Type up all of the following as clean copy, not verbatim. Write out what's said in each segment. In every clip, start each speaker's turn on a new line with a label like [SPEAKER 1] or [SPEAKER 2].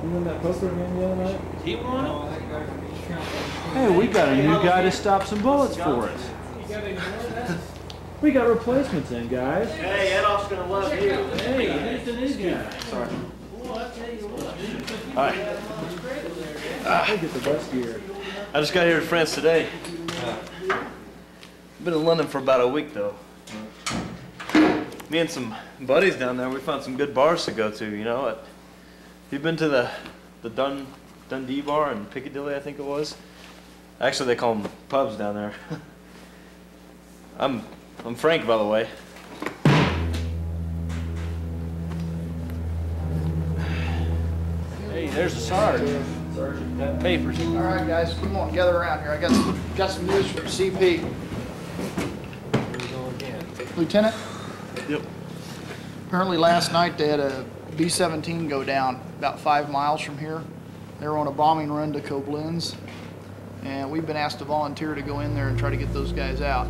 [SPEAKER 1] You won that poker game the other night?
[SPEAKER 2] He won it?
[SPEAKER 1] Hey, we got a new guy to stop some bullets for us. We got replacements in, guys.
[SPEAKER 2] Hey, Adolph's gonna love you.
[SPEAKER 1] Hey, who's the new guy?
[SPEAKER 2] Sorry.
[SPEAKER 1] All right. I get the best gear.
[SPEAKER 2] I just got here to France today. Been in London for about a week though. Me and some buddies down there, we found some good bars to go to, you know. You've been to the Dundee bar in Piccadilly, I think it was. Actually, they call them pubs down there. I'm Frank, by the way.
[SPEAKER 1] Hey, there's the sergeant. Sergeant, got papers.
[SPEAKER 3] All right, guys, come on, gather around here. I got some news from CP.
[SPEAKER 1] Here we go again.
[SPEAKER 3] Lieutenant,
[SPEAKER 2] Yep.
[SPEAKER 3] apparently last night they had a B-17 go down about 5 miles from here. They were on a bombing run to Koblenz, and we've been asked to volunteer to go in there and try to get those guys out.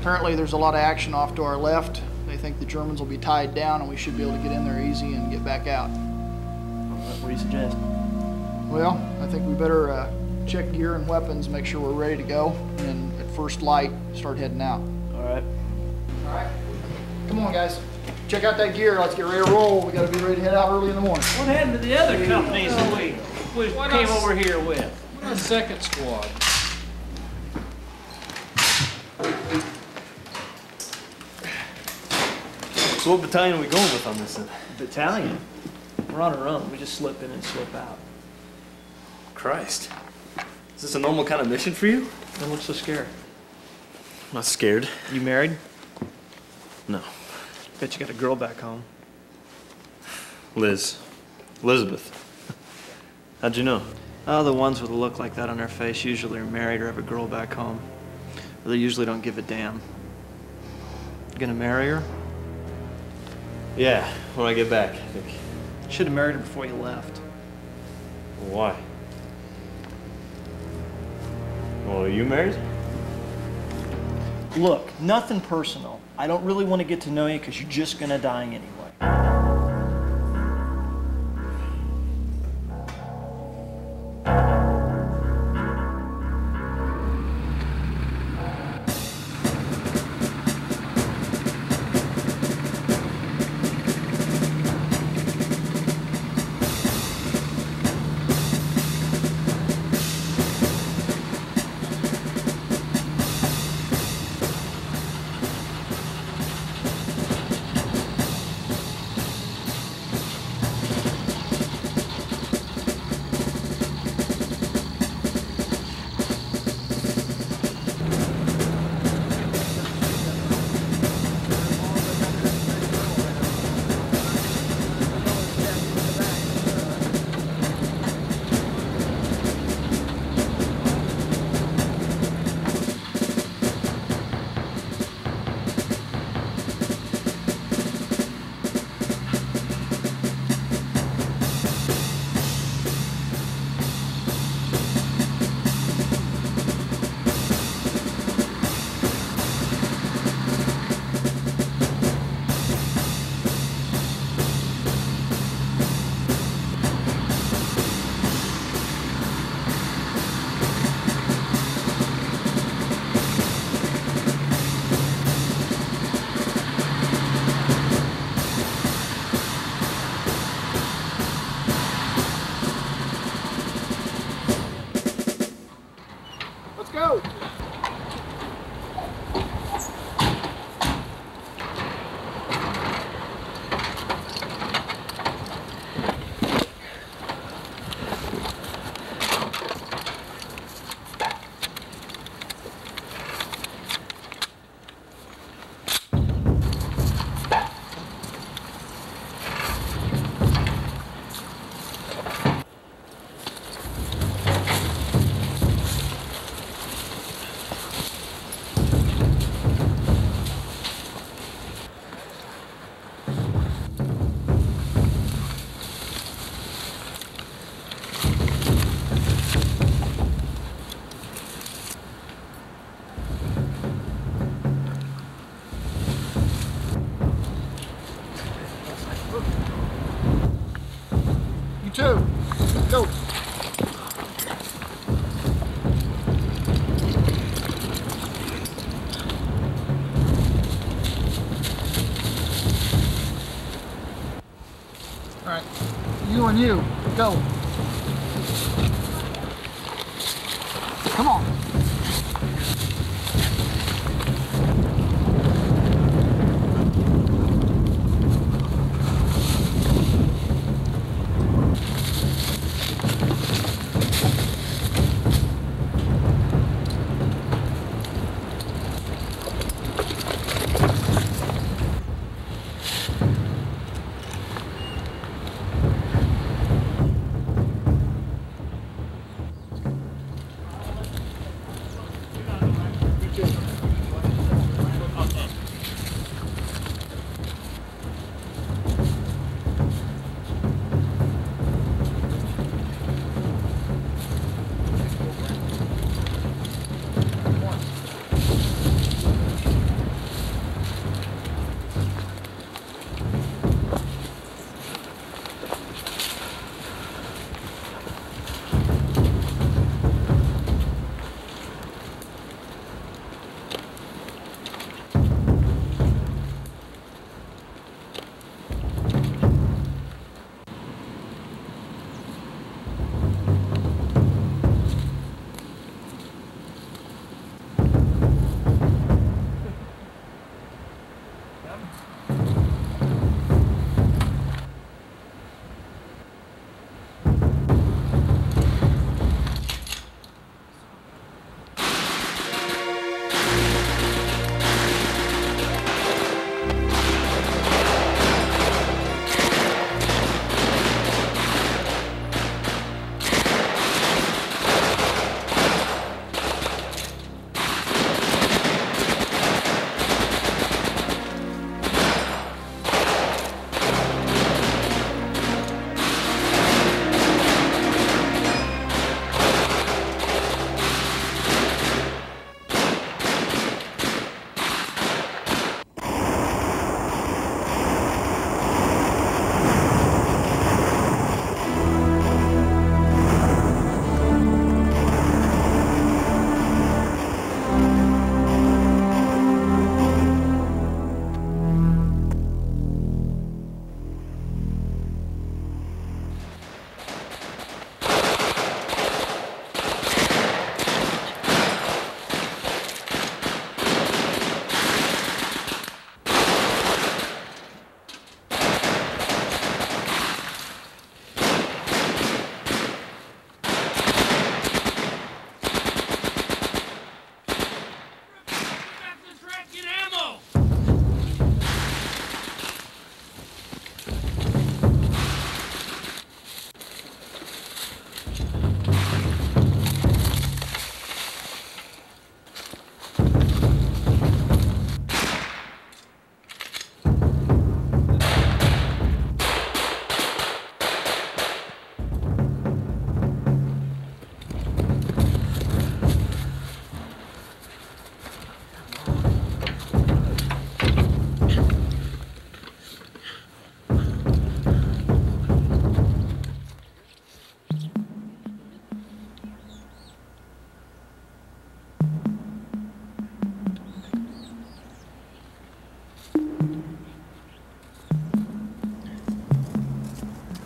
[SPEAKER 3] Apparently there's a lot of action off to our left. They think the Germans will be tied down and we should be able to get in there easy and get back out.
[SPEAKER 1] What do you suggest?
[SPEAKER 3] Well, I think we better check gear and weapons, make sure we're ready to go, and at first light, start heading out.
[SPEAKER 1] All right.
[SPEAKER 3] All right. Come on, guys. Check out that gear. Let's get ready to roll. We got to be ready to head out early in the morning.
[SPEAKER 1] What happened to the other companies that we came over here with?
[SPEAKER 4] What about second squad?
[SPEAKER 2] So what battalion are we going with on this then?
[SPEAKER 1] Battalion. We're on our own. We just slip in and slip out.
[SPEAKER 2] Christ. Is this a normal kind of mission for you?
[SPEAKER 1] Then what's so scary?
[SPEAKER 2] I'm not scared.
[SPEAKER 1] You married?
[SPEAKER 2] No.
[SPEAKER 1] Bet you got a girl back home.
[SPEAKER 2] Liz. Elizabeth. How'd you know?
[SPEAKER 1] Oh, the ones with a look like that on their face usually are married or have a girl back home. Or they usually don't give a damn. You gonna marry her?
[SPEAKER 2] Yeah, when I get back, I think.
[SPEAKER 1] Should have married her before you left.
[SPEAKER 2] Why? Well, are you married?
[SPEAKER 1] Look, nothing personal. I don't really want to get to know you because you're just gonna die anyway.
[SPEAKER 3] 2, go. All right, you and you, go. Come on.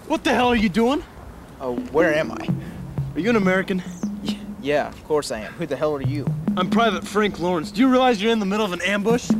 [SPEAKER 2] What the hell are you doing?
[SPEAKER 5] Oh, where am I?
[SPEAKER 2] Are you an American?
[SPEAKER 5] Yeah, of course I am. Who the hell are you?
[SPEAKER 2] I'm Private Frank Lawrence. Do you realize you're in the middle of an ambush?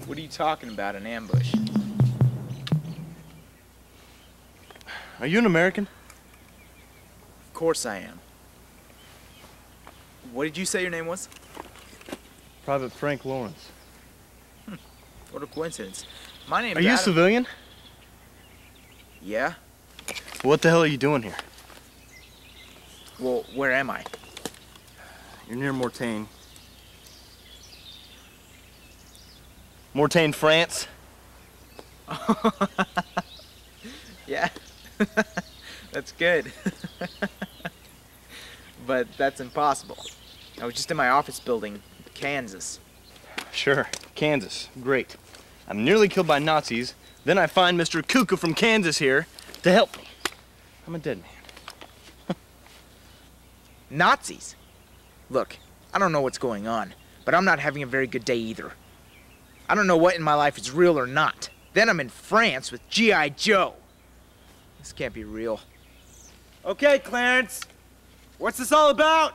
[SPEAKER 5] What are you talking about, an ambush?
[SPEAKER 2] Are you an American?
[SPEAKER 5] Of course I am. What did you say your name was?
[SPEAKER 2] Private Frank Lawrence.
[SPEAKER 5] What a coincidence. My name's
[SPEAKER 2] Are you a
[SPEAKER 5] Adam.
[SPEAKER 2] civilian?
[SPEAKER 5] Yeah?
[SPEAKER 2] What the hell are you doing here?
[SPEAKER 5] Well, where am I?
[SPEAKER 2] You're near Mortagne. Mortagne, France?
[SPEAKER 5] Yeah, that's good. But that's impossible. I was just in my office building, Kansas.
[SPEAKER 2] Sure, Kansas. Great. I'm nearly killed by Nazis. Then I find Mr. Kuka from Kansas here to help me. I'm a dead man.
[SPEAKER 5] Nazis? Look, I don't know what's going on, but I'm not having a very good day either. I don't know what in my life is real or not. Then I'm in France with G.I. Joe. This can't be real.
[SPEAKER 2] Okay, Clarence. What's this all about?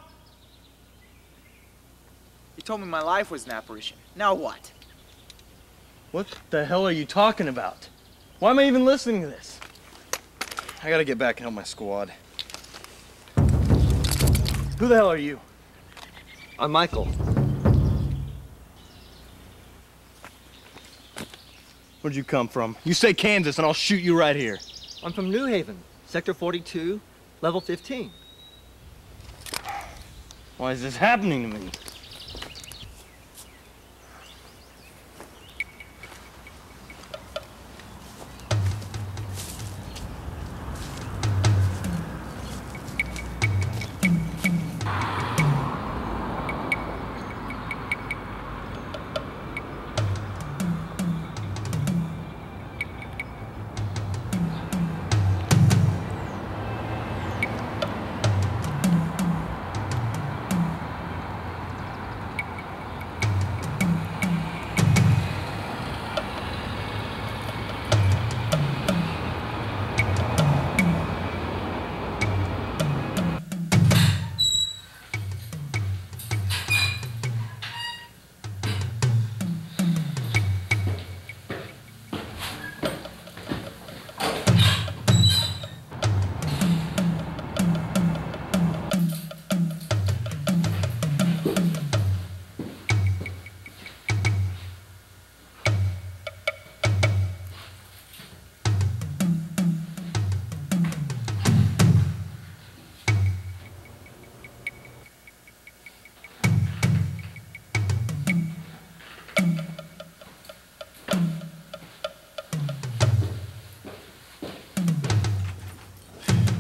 [SPEAKER 5] You told me my life was an apparition. Now what?
[SPEAKER 2] What the hell are you talking about? Why am I even listening to this? I gotta get back and help my squad. Who the hell are you?
[SPEAKER 6] I'm Michael.
[SPEAKER 2] Where'd you come from? You say Kansas and I'll shoot you right here.
[SPEAKER 6] I'm from New Haven, Sector 42, Level 15.
[SPEAKER 2] Why is this happening to me?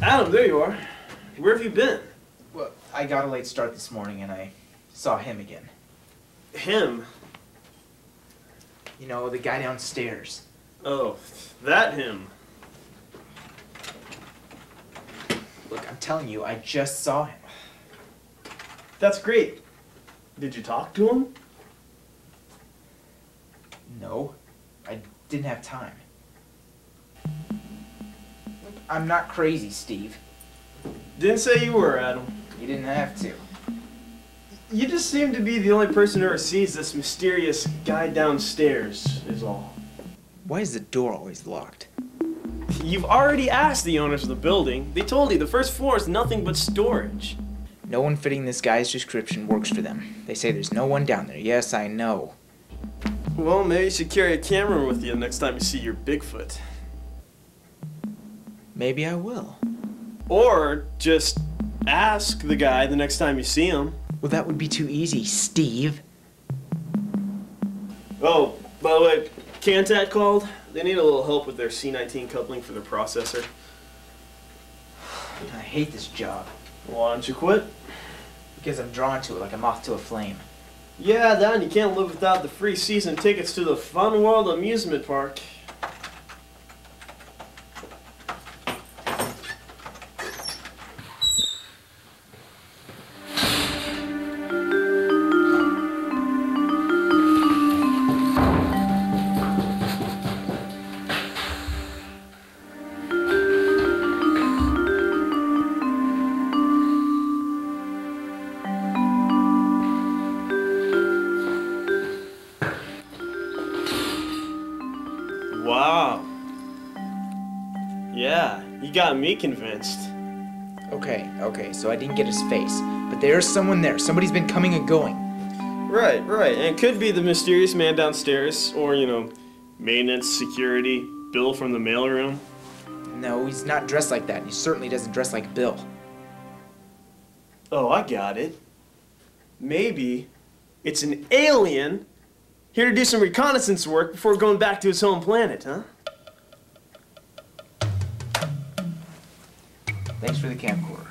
[SPEAKER 2] Adam, there you are. Where have you been?
[SPEAKER 5] Well, I got a late start this morning and I saw him again.
[SPEAKER 2] Him?
[SPEAKER 5] You know, the guy downstairs.
[SPEAKER 2] Oh, that him.
[SPEAKER 5] Look, I'm telling you, I just saw him.
[SPEAKER 2] That's great. Did you talk to him?
[SPEAKER 5] No, I didn't have time. Look, I'm not crazy, Steve.
[SPEAKER 2] Didn't say you were, Adam.
[SPEAKER 5] You didn't have to.
[SPEAKER 2] You just seem to be the only person who ever sees this mysterious guy downstairs, is all.
[SPEAKER 5] Why is the door always locked?
[SPEAKER 7] You've already asked the owners of the building. They told you the first floor is nothing but storage.
[SPEAKER 5] No one fitting this guy's description works for them. They say there's no one down there. Yes, I know.
[SPEAKER 7] Well, maybe you should carry a camera with you next time you see your Bigfoot.
[SPEAKER 5] Maybe I will.
[SPEAKER 7] Or just ask the guy the next time you see him.
[SPEAKER 5] Well, that would be too easy, Steve.
[SPEAKER 7] Oh, by the way, Cantat called. They need a little help with their C19 coupling for their processor.
[SPEAKER 5] I hate this job.
[SPEAKER 7] Why don't you quit?
[SPEAKER 5] Because I'm drawn to it like a moth to a flame.
[SPEAKER 7] Yeah, that and you can't live without the free season tickets to the Fun World Amusement Park. Wow. Yeah, you got me convinced.
[SPEAKER 5] Okay, so I didn't get his face. But there's someone there. Somebody's been coming and going.
[SPEAKER 7] Right. And it could be the mysterious man downstairs, or, maintenance, security, Bill from the mailroom.
[SPEAKER 5] No, he's not dressed like that, and he certainly doesn't dress like Bill.
[SPEAKER 7] Oh, I got it. maybe it's an alien here to do some reconnaissance work before going back to his home planet, huh?
[SPEAKER 5] Thanks for the camcorder.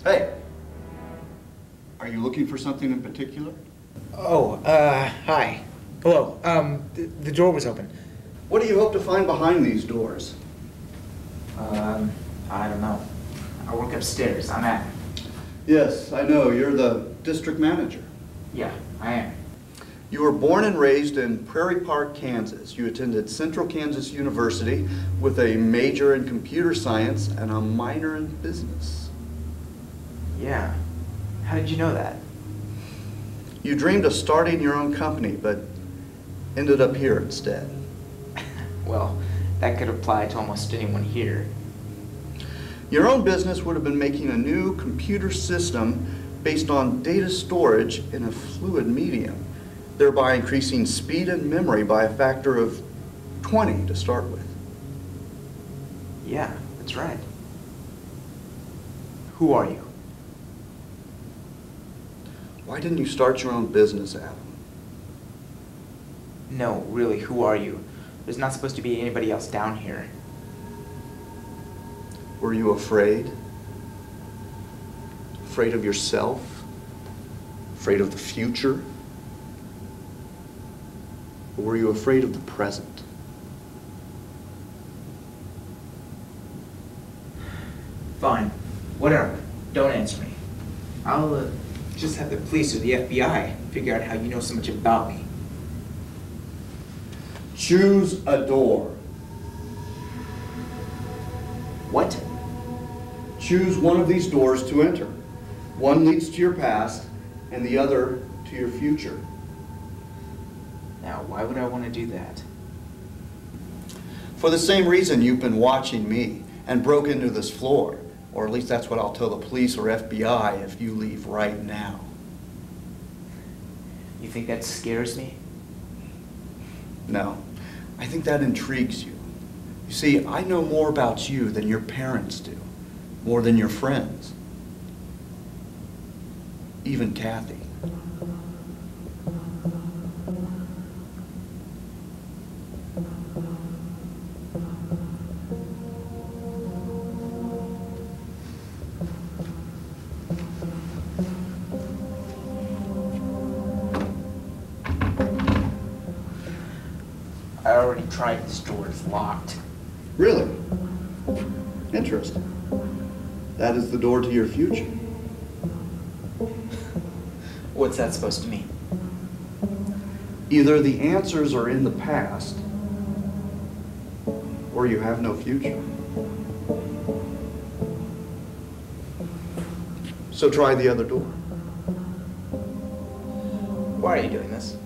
[SPEAKER 8] Hey, are you looking for something in particular?
[SPEAKER 5] Oh, hi. Hello. The door was open.
[SPEAKER 8] What do you hope to find behind these doors?
[SPEAKER 5] I don't know. I work upstairs. I'm at.
[SPEAKER 8] Yes, I know. You're the district manager.
[SPEAKER 5] Yeah, I am.
[SPEAKER 8] You were born and raised in Prairie Park, Kansas. You attended Central Kansas University with a major in computer science and a minor in business.
[SPEAKER 5] Yeah. How did you know that?
[SPEAKER 8] You dreamed of starting your own company, but ended up here instead.
[SPEAKER 5] Well, that could apply to almost anyone here.
[SPEAKER 8] Your own business would have been making a new computer system based on data storage in a fluid medium, thereby increasing speed and memory by a factor of 20 to start with.
[SPEAKER 5] Yeah, that's right. Who are you?
[SPEAKER 8] Why didn't you start your own business, Adam?
[SPEAKER 5] No, really, who are you? There's not supposed to be anybody else down here.
[SPEAKER 8] Were you afraid? Afraid of yourself? Afraid of the future? Or were you afraid of the present?
[SPEAKER 5] Fine. Whatever. Don't answer me. I'll just have the police or the FBI figure out how you know so much about me.
[SPEAKER 8] Choose a door.
[SPEAKER 5] What?
[SPEAKER 8] Choose one of these doors to enter. One leads to your past, and the other to your future.
[SPEAKER 5] Now, why would I want to do that?
[SPEAKER 8] For the same reason you've been watching me and broke into this floor. Or at least that's what I'll tell the police or FBI if you leave right now.
[SPEAKER 5] You think that scares me?
[SPEAKER 8] No, I think that intrigues you. You see, I know more about you than your parents do, more than your friends, even Kathy.
[SPEAKER 5] I already tried this door. It's locked.
[SPEAKER 8] Really? Interesting. That is the door to your future.
[SPEAKER 5] What's that supposed to mean?
[SPEAKER 8] Either the answers are in the past, or you have no future. So try the other door.
[SPEAKER 5] Why are you doing this?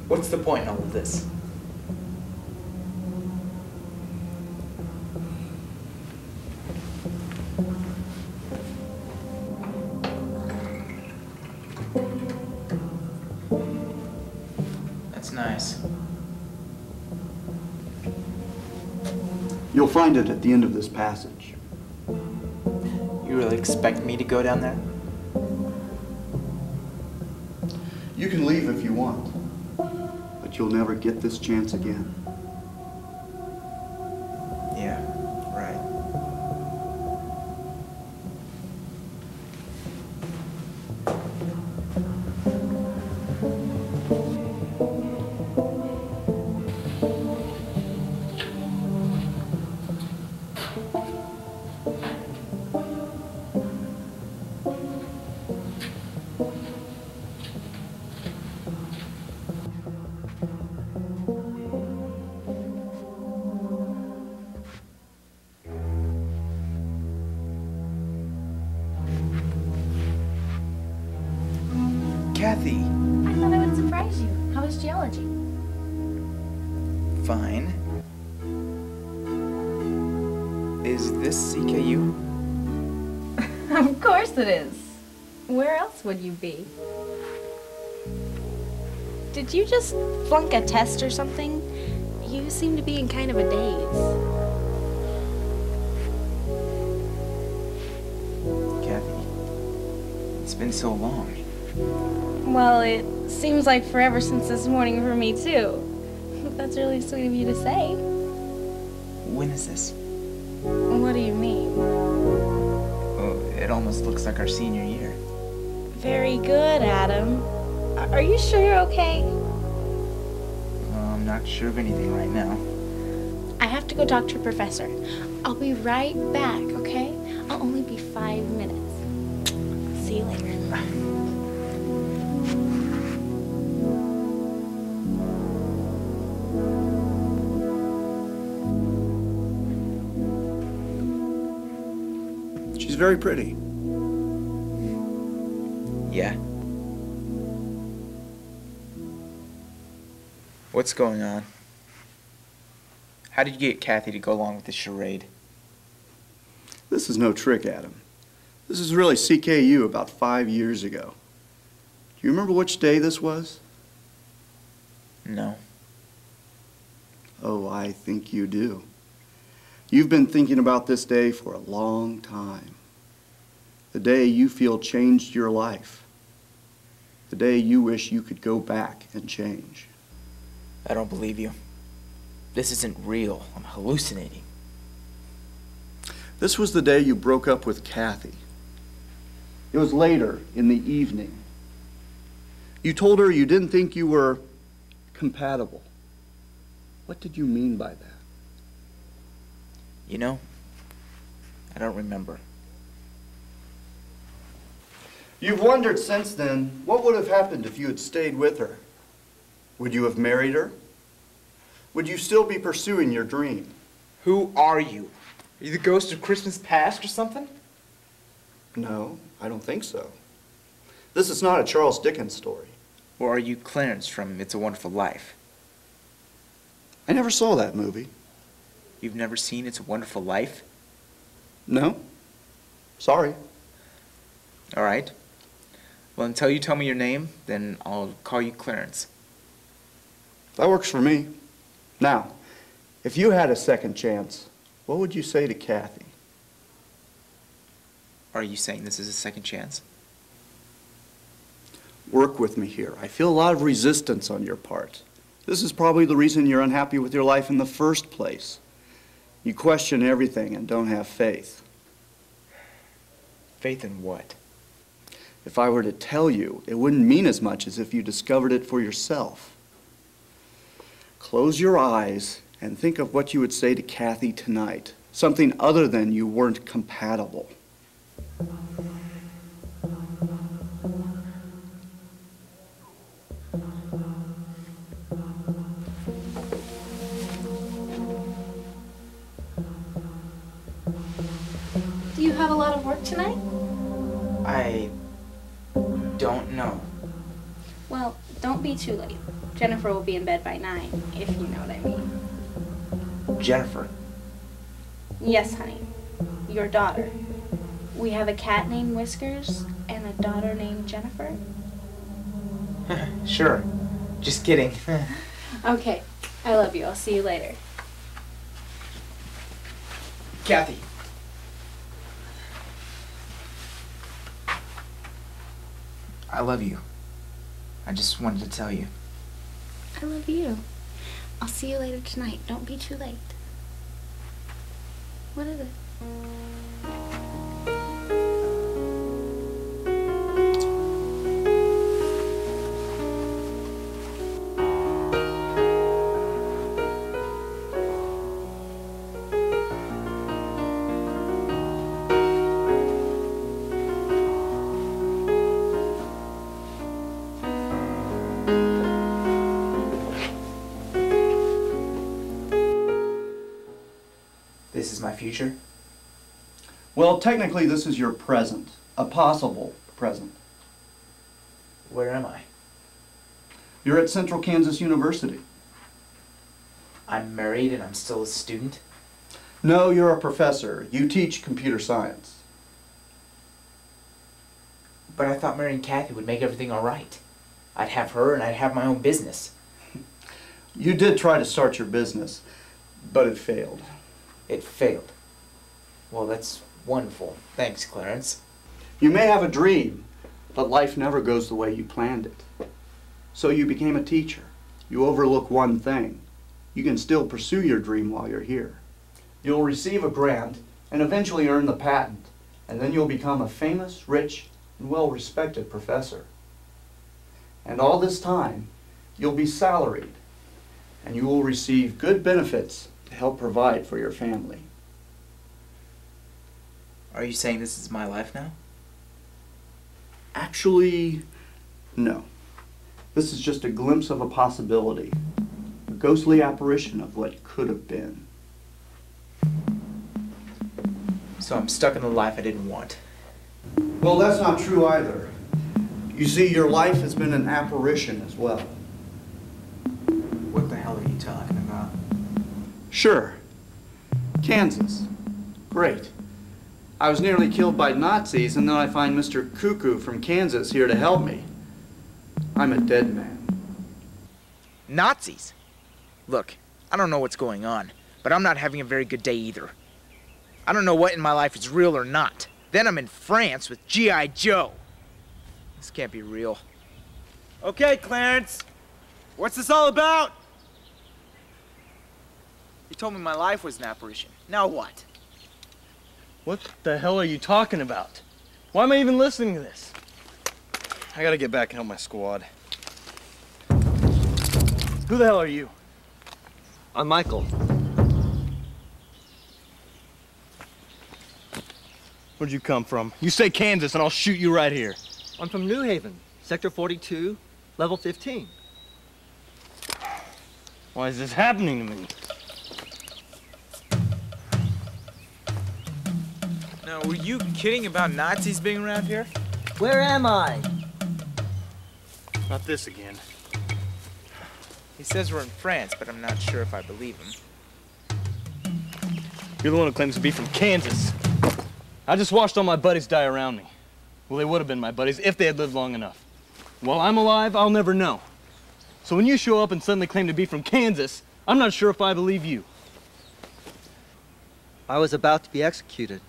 [SPEAKER 5] What's the point in all of this? That's nice.
[SPEAKER 8] You'll find it at the end of this passage.
[SPEAKER 5] You You really expect me to go down there?
[SPEAKER 8] You can leave if you want, but you'll never get this chance again.
[SPEAKER 5] Yeah, right. Kathy,
[SPEAKER 9] I thought I would surprise you. How was geology?
[SPEAKER 5] fine. Is this CKU?
[SPEAKER 9] Of course it is. Where else would you be? Did you just flunk a test or something? You seem to be in kind of a daze.
[SPEAKER 5] Kathy, it's been so long.
[SPEAKER 9] Well, it seems like forever since this morning for me, too. That's really sweet of you to say.
[SPEAKER 5] When is this?
[SPEAKER 9] What do you mean?
[SPEAKER 5] Oh, it almost looks like our senior year.
[SPEAKER 9] Very good, Adam. Are you sure you're okay?
[SPEAKER 5] I'm not sure of anything right now.
[SPEAKER 9] I have to go talk to a professor. I'll be right back, okay? I'll only be 5 minutes. See you later.
[SPEAKER 8] She's very pretty.
[SPEAKER 5] Yeah. What's going on? How did you get Kathy to go along with the charade?
[SPEAKER 8] This is no trick, Adam. This is really CKU about 5 years ago. Do you remember which day this was?
[SPEAKER 5] No.
[SPEAKER 8] Oh, I think you do. You've been thinking about this day for a long time. The day you feel changed your life. The day you wish you could go back and change.
[SPEAKER 5] I don't believe you. This isn't real. I'm hallucinating.
[SPEAKER 8] This was the day you broke up with Kathy. It was later in the evening. You told her you didn't think you were compatible. What did you mean by that?
[SPEAKER 5] You know, I don't remember.
[SPEAKER 8] You've wondered since then, what would have happened if you had stayed with her? Would you have married her? Would you still be pursuing your dream?
[SPEAKER 5] Who are you? Are you the ghost of Christmas past or something?
[SPEAKER 8] No, I don't think so. This is not a Charles Dickens story.
[SPEAKER 5] Or are you Clarence from It's a Wonderful Life?
[SPEAKER 8] I never saw that movie.
[SPEAKER 5] You've never seen It's a Wonderful Life?
[SPEAKER 8] No? Sorry.
[SPEAKER 5] All right. Well, until you tell me your name, then I'll call you Clarence.
[SPEAKER 8] That works for me. Now, if you had a second chance, what would you say to Kathy?
[SPEAKER 5] Are you saying this is a second chance?
[SPEAKER 8] Work with me here. I feel a lot of resistance on your part. This is probably the reason you're unhappy with your life in the first place. You question everything and don't have faith.
[SPEAKER 5] Faith in what?
[SPEAKER 8] If I were to tell you, it wouldn't mean as much as if you discovered it for yourself. Close your eyes and think of what you would say to Kathy tonight. Something other than you weren't compatible.
[SPEAKER 9] Do you have a lot of work tonight?
[SPEAKER 5] I don't know.
[SPEAKER 9] Well, don't be too late. Jennifer will be in bed by 9, if you know what I mean.
[SPEAKER 5] Jennifer.
[SPEAKER 9] Yes, honey. Your daughter. We have a cat named Whiskers and a daughter named Jennifer.
[SPEAKER 5] Sure. Just kidding.
[SPEAKER 9] Okay. I love you. I'll see you later.
[SPEAKER 5] Kathy. I love you. I just wanted to tell you.
[SPEAKER 9] I love you. I'll see you later tonight. Don't be too late. What is it?
[SPEAKER 5] This is my future?
[SPEAKER 8] Well, technically this is your present, a possible present.
[SPEAKER 5] Where am I?
[SPEAKER 8] You're at Central Kansas University.
[SPEAKER 5] I'm married and I'm still a student?
[SPEAKER 8] No, you're a professor. You teach computer science.
[SPEAKER 5] But I thought marrying Kathy would make everything all right. I'd have her and I'd have my own business.
[SPEAKER 8] You did try to start your business, but it failed.
[SPEAKER 5] It failed. Well, that's wonderful. Thanks, Clarence.
[SPEAKER 8] You may have a dream, but life never goes the way you planned it. So you became a teacher. You overlook one thing. You can still pursue your dream while you're here. You'll receive a grant and eventually earn the patent, and then you'll become a famous, rich, and well-respected professor. And all this time, you'll be salaried, and you will receive good benefits to help provide for your family.
[SPEAKER 5] Are you saying this is my life now?
[SPEAKER 8] Actually, no. This is just a glimpse of a possibility, a ghostly apparition of what could have been.
[SPEAKER 5] So I'm stuck in the life I didn't want.
[SPEAKER 8] Well, that's not true either. You see, your life has been an apparition as well.
[SPEAKER 5] What the hell are you talking about?
[SPEAKER 8] Sure. Kansas. Great. I was nearly killed by Nazis, and then I find Mr. Cuckoo from Kansas here to help me. I'm a dead man.
[SPEAKER 5] Nazis? Look, I don't know what's going on, but I'm not having a very good day either. I don't know what in my life is real or not. Then I'm in France with G.I. Joe. This can't be real.
[SPEAKER 2] Okay, Clarence. What's this all about?
[SPEAKER 5] You told me my life was an apparition. Now what?
[SPEAKER 2] What the hell are you talking about? Why am I even listening to this? I gotta get back and help my squad. Who the hell are you?
[SPEAKER 6] I'm Michael.
[SPEAKER 2] Where'd you come from? You say Kansas and I'll shoot you right here.
[SPEAKER 6] I'm from New Haven, Sector 42, Level 15.
[SPEAKER 2] Why is this happening to me?
[SPEAKER 5] Now, were you kidding about Nazis being around here?
[SPEAKER 6] Where am I?
[SPEAKER 2] Not this again.
[SPEAKER 5] He says we're in France, but I'm not sure if I believe him.
[SPEAKER 2] You're the one who claims to be from Kansas. I just watched all my buddies die around me. Well, they would have been my buddies if they had lived long enough. While I'm alive, I'll never know. So when you show up and suddenly claim to be from Kansas, I'm not sure if I believe you.
[SPEAKER 6] I was about to be executed.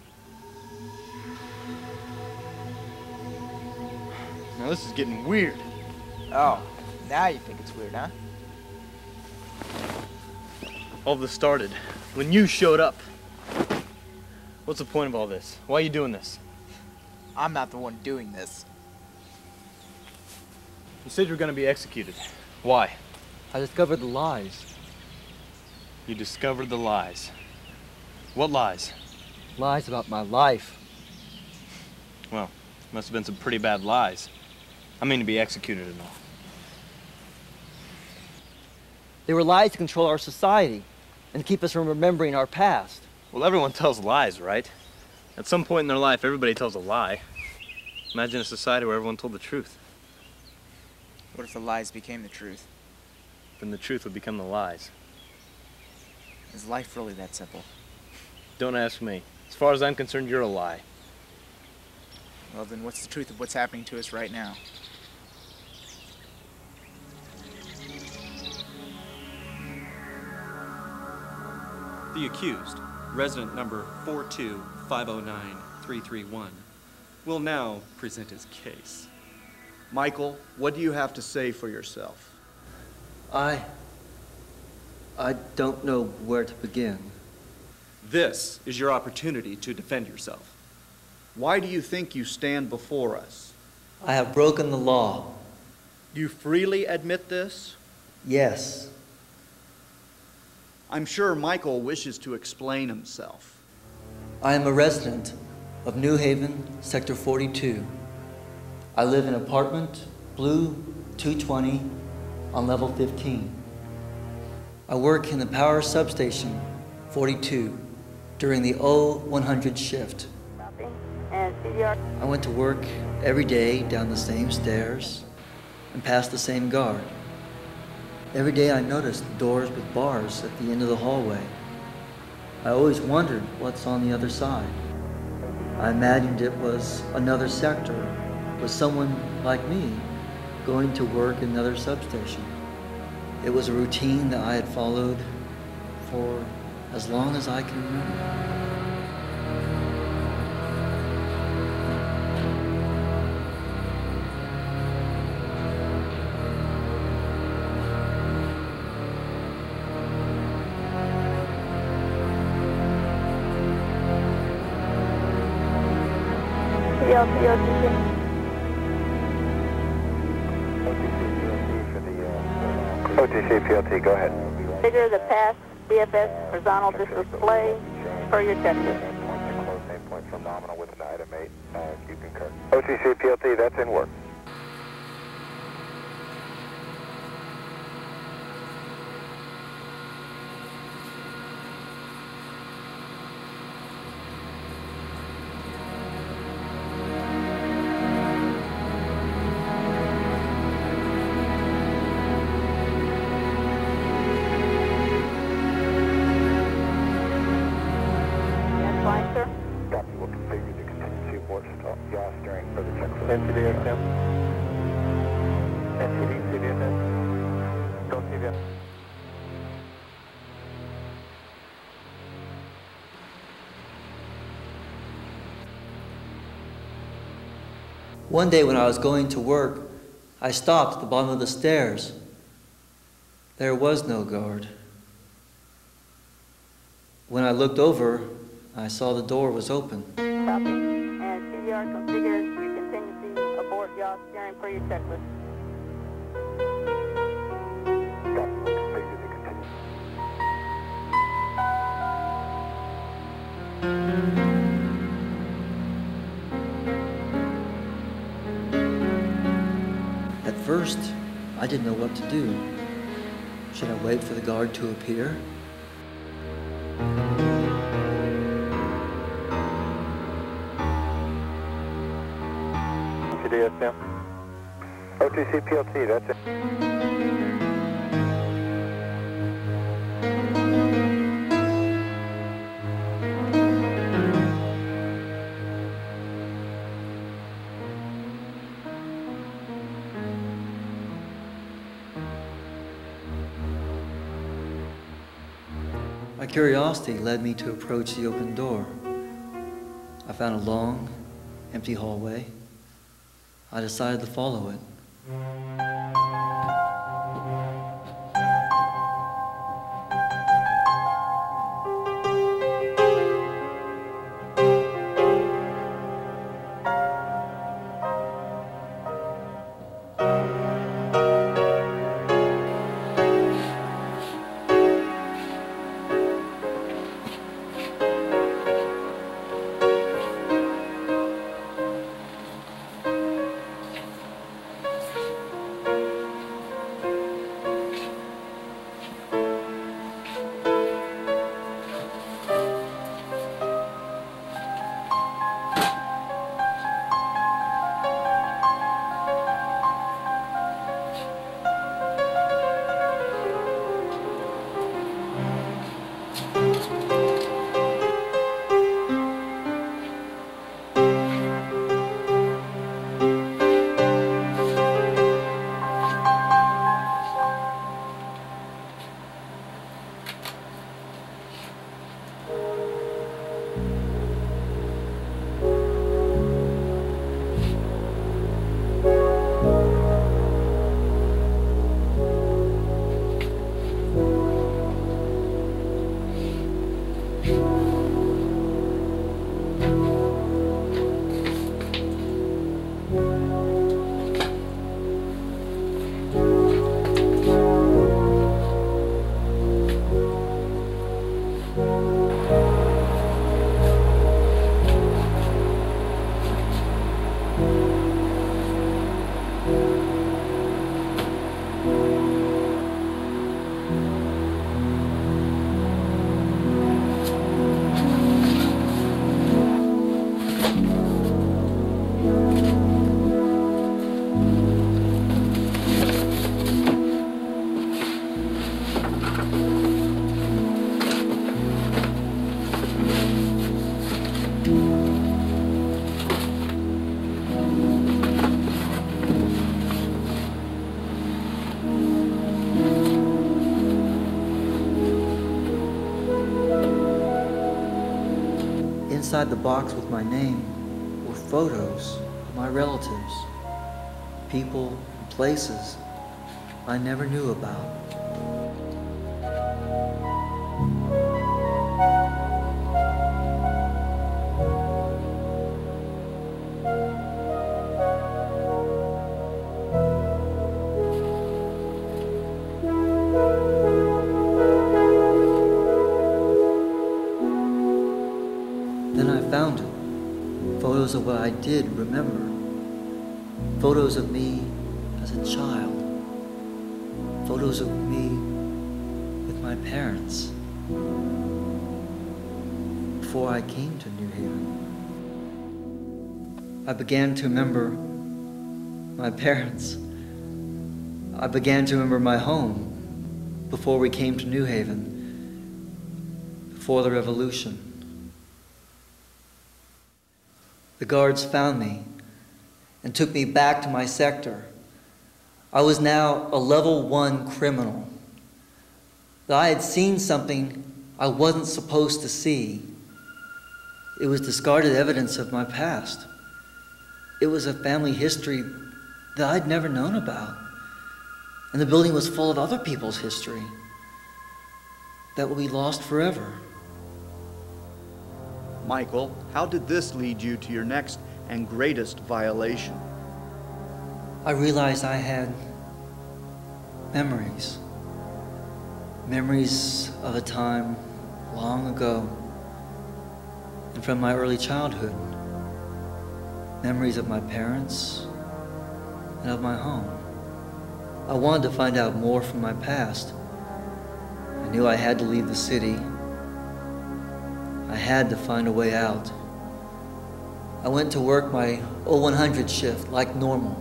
[SPEAKER 2] Now this is getting weird.
[SPEAKER 5] Oh, now you think it's weird, huh?
[SPEAKER 2] All this started when you showed up. What's the point of all this? Why are you doing this?
[SPEAKER 5] I'm not the one doing this.
[SPEAKER 2] You said you were going to be executed. Why?
[SPEAKER 6] I discovered the lies.
[SPEAKER 2] You discovered the lies. What lies?
[SPEAKER 6] Lies about my life.
[SPEAKER 2] Well, must have been some pretty bad lies. I mean to be executed and all.
[SPEAKER 6] They were lies to control our society and to keep us from remembering our past.
[SPEAKER 2] Well, everyone tells lies, right? At some point in their life, everybody tells a lie. Imagine a society where everyone told the truth.
[SPEAKER 5] What if the lies became the truth?
[SPEAKER 2] Then the truth would become the lies.
[SPEAKER 5] Is life really that simple?
[SPEAKER 2] Don't ask me. As far as I'm concerned, you're a lie.
[SPEAKER 5] Well, then what's the truth of what's happening to us right now?
[SPEAKER 10] The accused, resident number 42509-331, will now present his case.
[SPEAKER 8] Michael, what do you have to say for yourself?
[SPEAKER 6] I don't know where to begin.
[SPEAKER 10] This is your opportunity to defend yourself.
[SPEAKER 8] Why do you think you stand before us?
[SPEAKER 6] I have broken the law.
[SPEAKER 8] You freely admit this?
[SPEAKER 6] Yes.
[SPEAKER 8] I'm sure Michael wishes to explain himself.
[SPEAKER 6] I am a resident of New Haven, Sector 42. I live in apartment Blue 220 on level 15. I work in the power substation 42 during the 0100 shift. I went to work every day down the same stairs and past the same guard. Every day I noticed doors with bars at the end of the hallway. I always wondered what's on the other side. I imagined it was another sector with someone like me going to work in another substation. It was a routine that I had followed for as long as I can remember.
[SPEAKER 11] OTC PLT, go ahead. Figure the past DFS horizontal display per your checklist. Points from nominal with an item 8. You concur. OTC PLT, that's in work.
[SPEAKER 6] One day when I was going to work, I stopped at the bottom of the stairs. There was no guard. When I looked over, I saw the door was open.
[SPEAKER 11] Copy. And CDR configured your contingency abort yaw steering per your checklist.
[SPEAKER 6] At first, I didn't know what to do. Should I wait for the guard to appear?
[SPEAKER 11] CDSM. OTC PLT, that's it.
[SPEAKER 6] My curiosity led me to approach the open door. I found a long, empty hallway. I decided to follow it. inside the box with my name were photos of my relatives, people and places I never knew about. Then I found it. Photos of what I did remember. Photos of me as a child. Photos of me with my parents. Before I came to New Haven. I began to remember my parents. I began to remember my home before we came to New Haven, before the revolution. The guards found me and took me back to my sector. I was now a level 1 criminal. That I had seen something I wasn't supposed to see. It was discarded evidence of my past. It was a family history that I'd never known about. And the building was full of other people's history that will be lost forever.
[SPEAKER 8] Michael, how did this lead you to your next and greatest violation?
[SPEAKER 6] I realized I had memories. Memories of a time long ago and from my early childhood. Memories of my parents and of my home. I wanted to find out more from my past. I knew I had to leave the city. I had to find a way out. I went to work my 0100 shift like normal.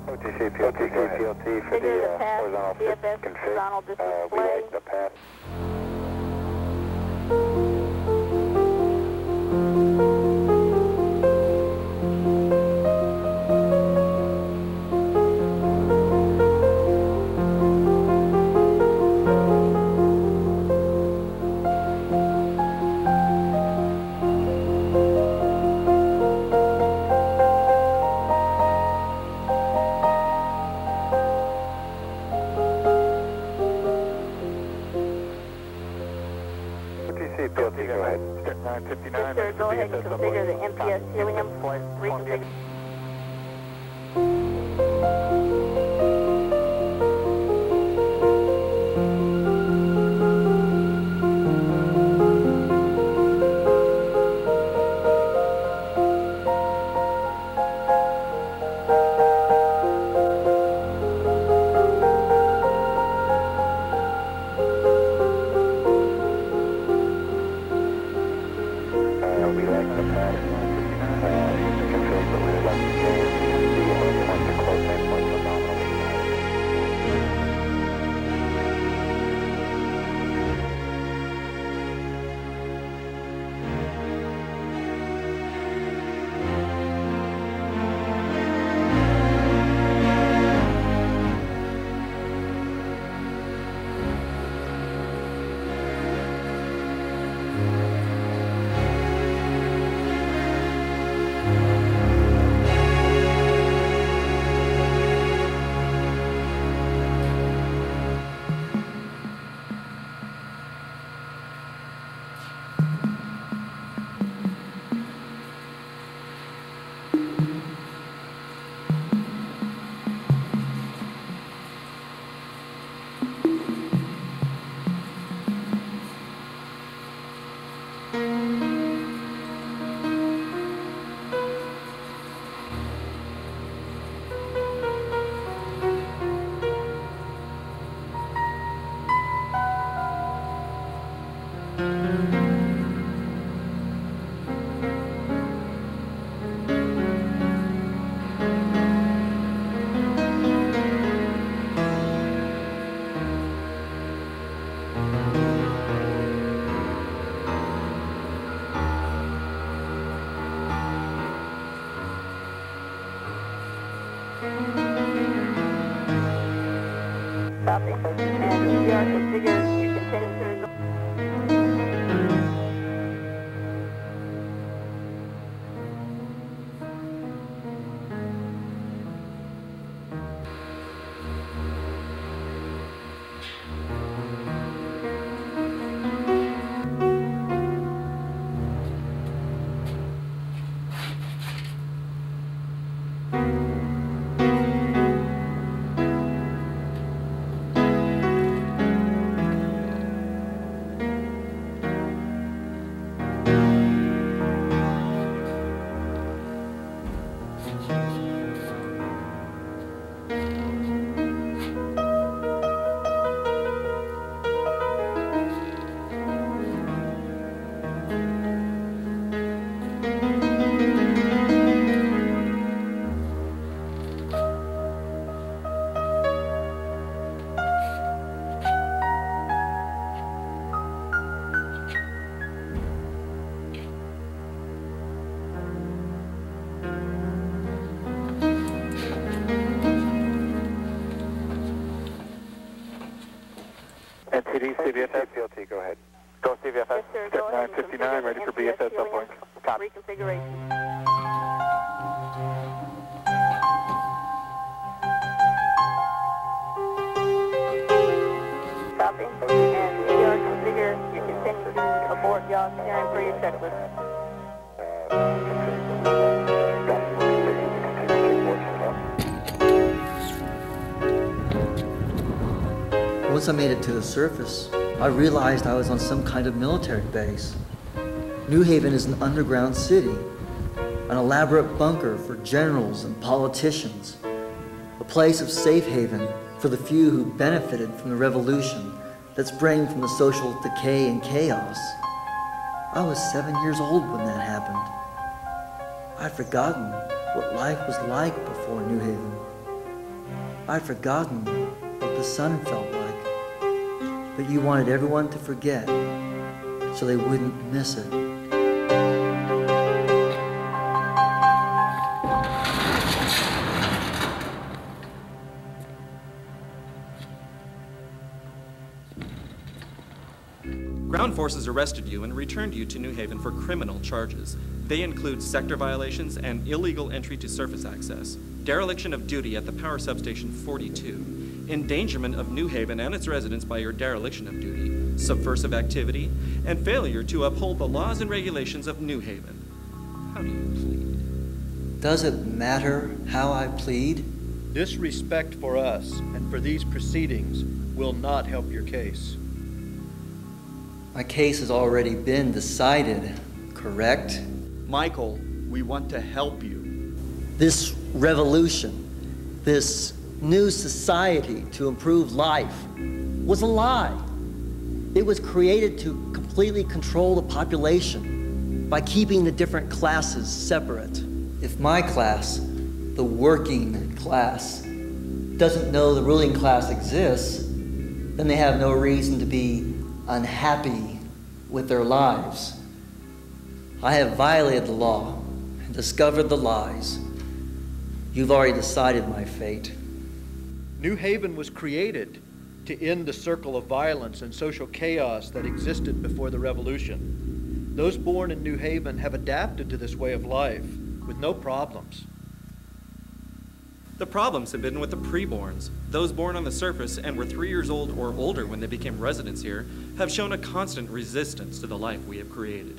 [SPEAKER 11] OTC PLT, go ahead. PLT for the horizontal config. We like the pass. PLT, go ahead. 959.
[SPEAKER 12] Sir, go ahead and configure the MPS helium. Reconfigure. Copy. And ECR configured. You continue to resolve.
[SPEAKER 11] OTV, CVFS.
[SPEAKER 12] CPLT, go ahead.
[SPEAKER 11] Go CVFS.
[SPEAKER 12] Yes, sir. Go ahead.
[SPEAKER 11] 959, ready for BSS uplink. Copy.
[SPEAKER 12] Reconfiguration. Copy. And CR configure. You continue to abort yaw steering for your checklist.
[SPEAKER 6] Once I made it to the surface, I realized I was on some kind of military base. New Haven is an underground city, an elaborate bunker for generals and politicians, a place of safe haven for the few who benefited from the revolution that sprang from the social decay and chaos. I was 7 years old when that happened. I'd forgotten what life was like before New Haven. I'd forgotten what the sun felt like. But you wanted everyone to forget so they wouldn't miss it.
[SPEAKER 10] Ground forces arrested you and returned you to New Haven for criminal charges. They include sector violations and illegal entry to surface access, dereliction of duty at the power substation 42, endangerment of New Haven and its residents by your dereliction of duty, subversive activity, and failure to uphold the laws and regulations of New Haven. How do you plead?
[SPEAKER 6] Does it matter how I plead?
[SPEAKER 13] Disrespect for us and for these proceedings will not help your case.
[SPEAKER 6] My case has already been decided, correct?
[SPEAKER 8] Michael, we want to help you.
[SPEAKER 6] This revolution, this new society to improve life, was a lie. It was created to completely control the population by keeping the different classes separate. If my class, the working class, doesn't know the ruling class exists, then they have no reason to be unhappy with their lives. I have violated the law and discovered the lies. You've already decided my fate.
[SPEAKER 13] New Haven was created to end the circle of violence and social chaos that existed before the revolution. Those born in New Haven have adapted to this way of life with no problems.
[SPEAKER 10] The problems have been with the preborns. Those born on the surface and were 3 years old or older when they became residents here have shown a constant resistance to the life we have created.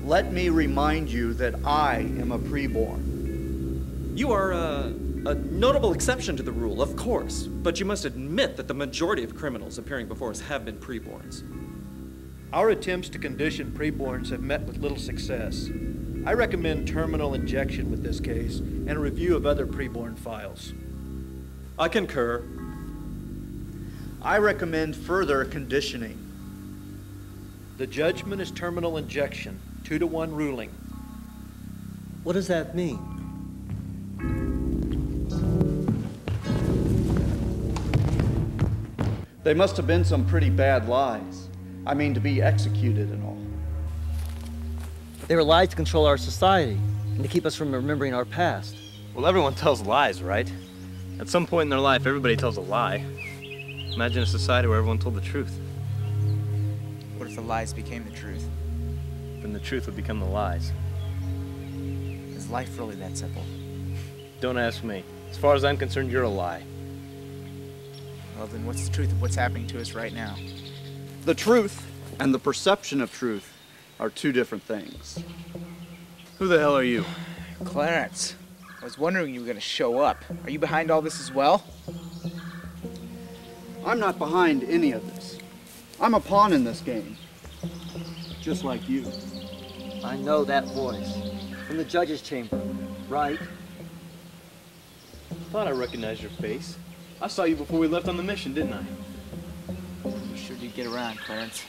[SPEAKER 8] Let me remind you that I am a preborn.
[SPEAKER 10] You are a notable exception to the rule, of course, but you must admit that the majority of criminals appearing before us have been preborns.
[SPEAKER 13] Our attempts to condition preborns have met with little success. I recommend terminal injection with this case and a review of other preborn files.
[SPEAKER 10] I concur.
[SPEAKER 8] I recommend further conditioning.
[SPEAKER 13] The judgment is terminal injection, 2-to-1 ruling.
[SPEAKER 6] What does that mean?
[SPEAKER 8] They must have been some pretty bad lies. I mean, to be executed and all.
[SPEAKER 6] They were lies to control our society and to keep us from remembering our past.
[SPEAKER 2] Well, everyone tells lies, right? At some point in their life, everybody tells a lie. Imagine a society where everyone told the truth.
[SPEAKER 5] What if the lies became the truth?
[SPEAKER 2] Then the truth would become the lies.
[SPEAKER 5] Is life really that simple?
[SPEAKER 2] Don't ask me. As far as I'm concerned, you're a lie.
[SPEAKER 5] Well, then what's the truth of what's happening to us right now?
[SPEAKER 8] The truth and the perception of truth are two different things.
[SPEAKER 2] Who the hell are you?
[SPEAKER 5] Clarence, I was wondering you were going to show up. Are you behind all this as well?
[SPEAKER 8] I'm not behind any of this. I'm a pawn in this game. Just like you.
[SPEAKER 6] I know that voice. From the judge's chamber, right?
[SPEAKER 2] I thought I recognized your face. I saw you before we left on the mission, didn't I?
[SPEAKER 5] You sure did get around, Clarence.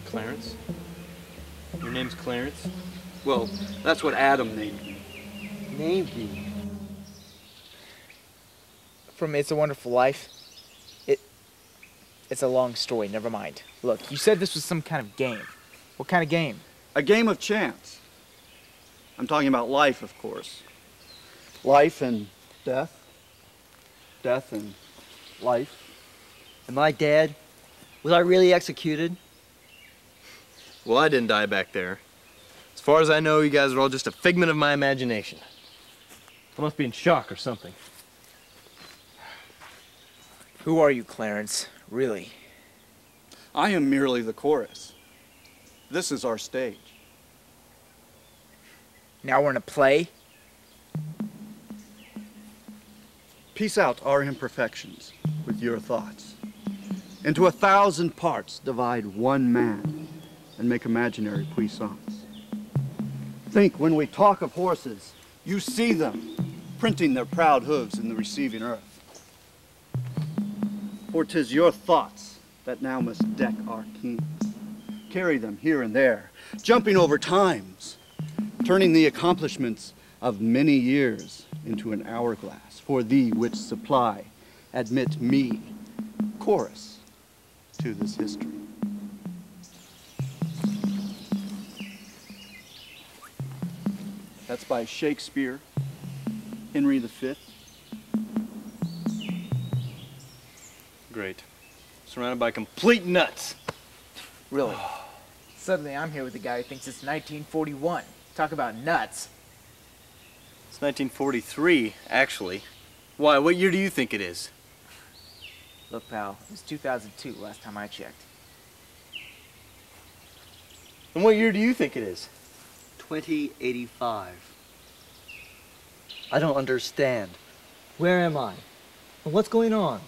[SPEAKER 2] Clarence? Your name's Clarence?
[SPEAKER 8] Well, that's what Adam named me.
[SPEAKER 6] Named you?
[SPEAKER 5] From It's a Wonderful Life, it's a long story, never mind. Look, you said this was some kind of game. What kind of game?
[SPEAKER 8] A game of chance. I'm talking about life, of course. Life and death. Death and
[SPEAKER 6] life. And my dad, was I really executed?
[SPEAKER 2] Well, I didn't die back there. As far as I know, you guys are all just a figment of my imagination. I must be in shock or something.
[SPEAKER 5] Who are you, Clarence? Really?
[SPEAKER 8] I am merely the chorus. This is our stage.
[SPEAKER 5] Now we're in a play?
[SPEAKER 8] Piece out our imperfections with your thoughts. Into 1,000 parts divide one man and make imaginary puissance. Think when we talk of horses, you see them printing their proud hooves in the receiving earth. For 'tis your thoughts that now must deck our kings, carry them here and there, jumping over times, turning the accomplishments of many years into an hourglass for thee which supply, admit me, chorus, to this history. That's by Shakespeare, Henry V.
[SPEAKER 2] Great. Surrounded by complete nuts.
[SPEAKER 5] Really? Suddenly I'm here with a guy who thinks it's 1941. Talk about nuts.
[SPEAKER 2] It's 1943, actually. Why, what year do you think it is?
[SPEAKER 5] Look, pal, it was 2002 last time I checked.
[SPEAKER 2] And what year do you think it is?
[SPEAKER 6] 2085. I don't understand. Where am I? And what's going on?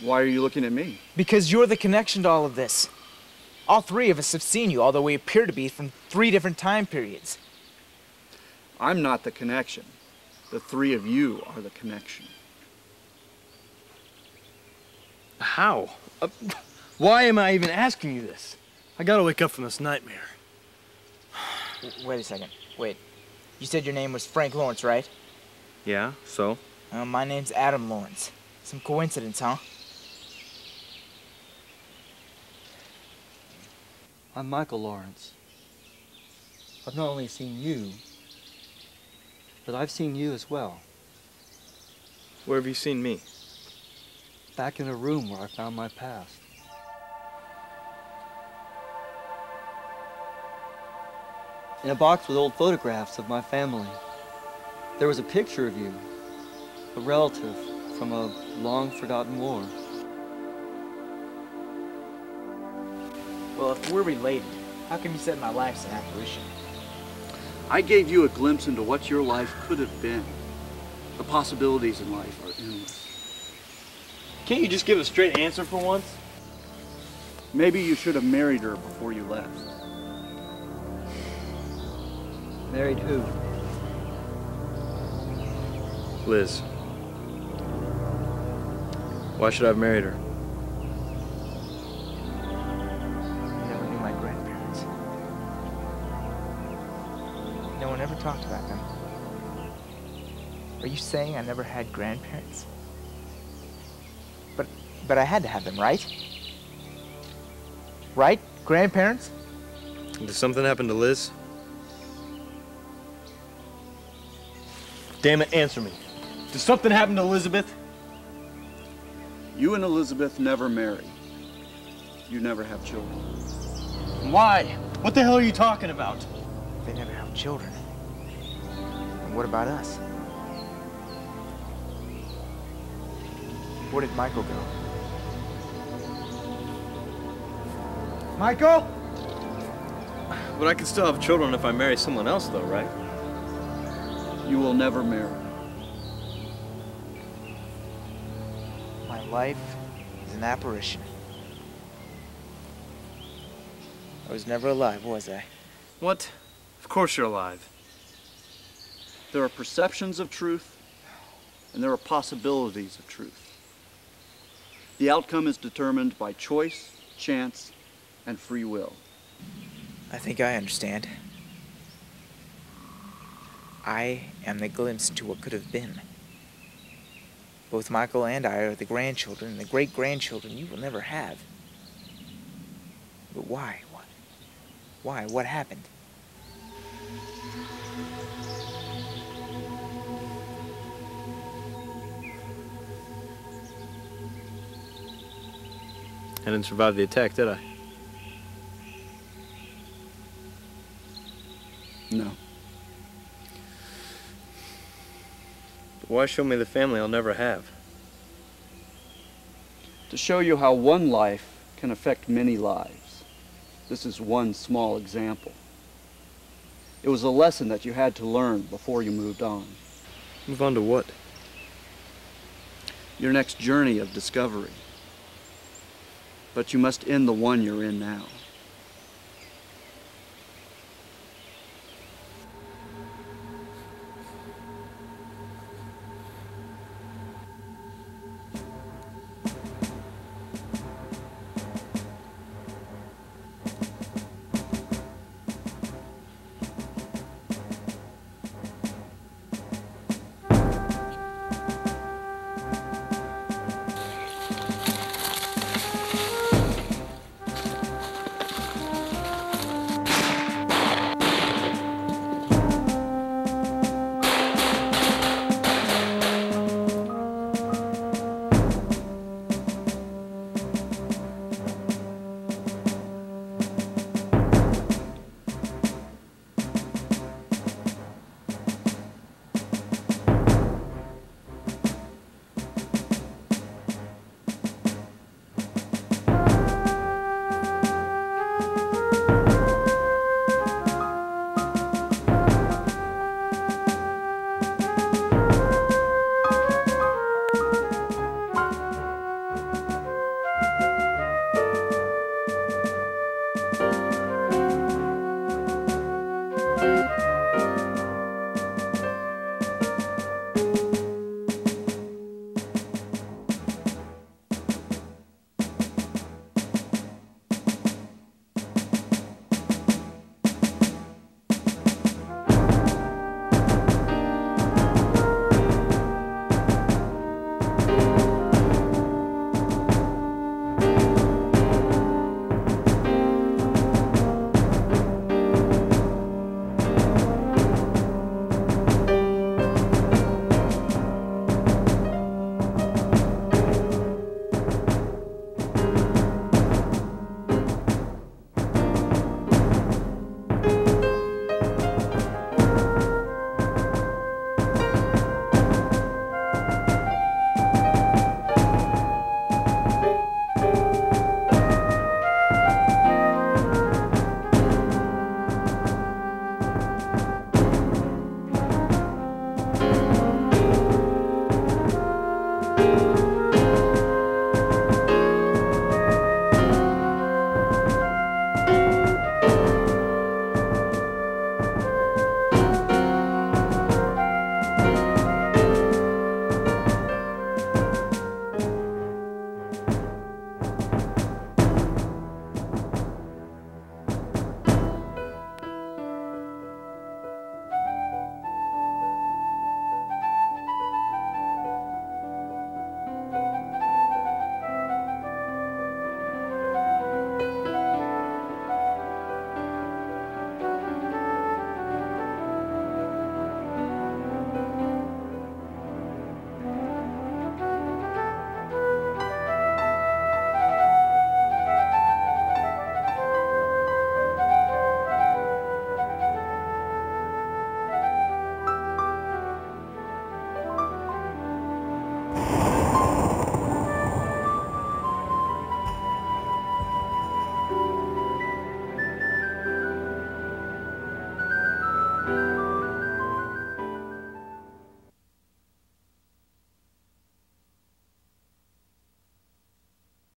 [SPEAKER 8] Why are you looking at me?
[SPEAKER 5] Because you're the connection to all of this. All three of us have seen you, although we appear to be from 3 different time periods.
[SPEAKER 8] I'm not the connection. The three of you are the connection.
[SPEAKER 2] How? Why am I even asking you this? I gotta wake up from this nightmare.
[SPEAKER 5] Wait a second. Wait. You said your name was Frank Lawrence, right?
[SPEAKER 2] Yeah, so?
[SPEAKER 5] My name's Adam Lawrence. Some coincidence, huh?
[SPEAKER 6] I'm Michael Lawrence. I've not only seen you, but I've seen you as well.
[SPEAKER 2] Where have you seen me?
[SPEAKER 6] Back in a room where I found my past. In a box with old photographs of my family. There was a picture of you, a relative from a long-forgotten war.
[SPEAKER 5] Well, if we're related, how come you said my life's an apparition?
[SPEAKER 8] I gave you a glimpse into what your life could have been. The possibilities in life are endless.
[SPEAKER 2] Can't you just give a straight answer for once?
[SPEAKER 8] Maybe you should have married her before you left.
[SPEAKER 6] Married who?
[SPEAKER 2] Liz. Why should I have married her?
[SPEAKER 5] I never knew my grandparents. No one ever talked about them. Are you saying I never had grandparents? But I had to have them, right? Right? Grandparents?
[SPEAKER 2] Did something happen to Liz? Damn it, answer me. Did something happen to Elizabeth?
[SPEAKER 8] You and Elizabeth never marry. You never have children.
[SPEAKER 2] Why? What the hell are you talking about?
[SPEAKER 5] They never have children. And what about us? Where did Michael go? Michael?
[SPEAKER 2] But I can still have children if I marry someone else, though, right?
[SPEAKER 8] You will never marry.
[SPEAKER 5] My life is an apparition. I was never alive, was I?
[SPEAKER 2] What? Of course you're alive.
[SPEAKER 8] There are perceptions of truth, and there are possibilities of truth. The outcome is determined by choice, chance, and free will.
[SPEAKER 5] I think I understand. I am the glimpse into what could have been. Both Michael and I are the grandchildren and the great-grandchildren you will never have. But why? Why? What happened?
[SPEAKER 2] I didn't survive the attack, did I?
[SPEAKER 8] No.
[SPEAKER 2] But why show me the family I'll never have?
[SPEAKER 8] To show you how one life can affect many lives. This is one small example. It was a lesson that you had to learn before you moved on.
[SPEAKER 2] Move on to what?
[SPEAKER 8] Your next journey of discovery. But you must end the one you're in now.